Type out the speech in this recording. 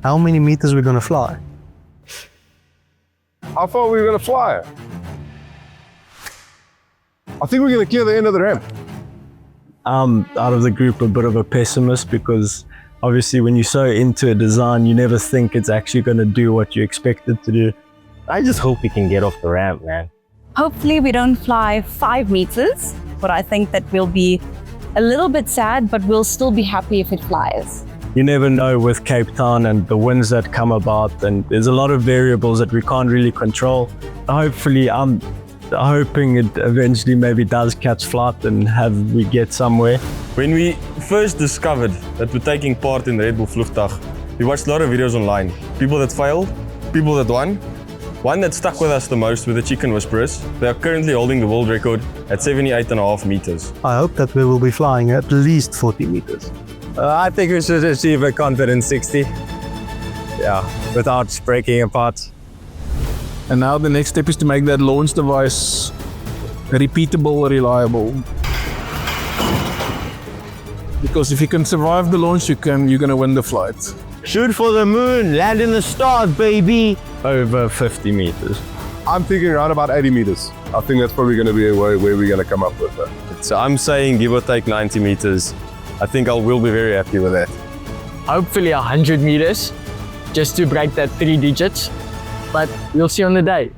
How many meters are we going to fly? How far are we going to fly? I think we're going to clear the end of the ramp. I'm out of the group a bit of a pessimist because obviously when you're so into a design, you never think it's actually going to do what you expect it to do. I just hope we can get off the ramp, man. Hopefully we don't fly 5 meters, but I think that we'll be a little bit sad, but we'll still be happy if it flies. You never know with Cape Town and the winds that come about, and there's a lot of variables that we can't really control. Hopefully, I'm hoping it eventually maybe does catch flight and we get somewhere. When we first discovered that we're taking part in the Red Bull Flugtag, we watched a lot of videos online. People that failed, people that won. One that stuck with us the most were the Chicken Whisperers. They are currently holding the world record at 78.5 meters. I hope that we will be flying at least 40 meters. I think we should achieve a confident 60. Yeah, without breaking apart. And now the next step is to make that launch device repeatable, reliable. Because if you can survive the launch, you're gonna win the flight. Shoot for the moon, land in the stars, baby. Over 50 meters. I'm thinking around about 80 meters. I think that's probably going to be where we're going to come up with that. So I'm saying give or take 90 meters. I think we'll be very happy with that. Hopefully 100 meters, just to break that 3 digits. But we'll see on the day.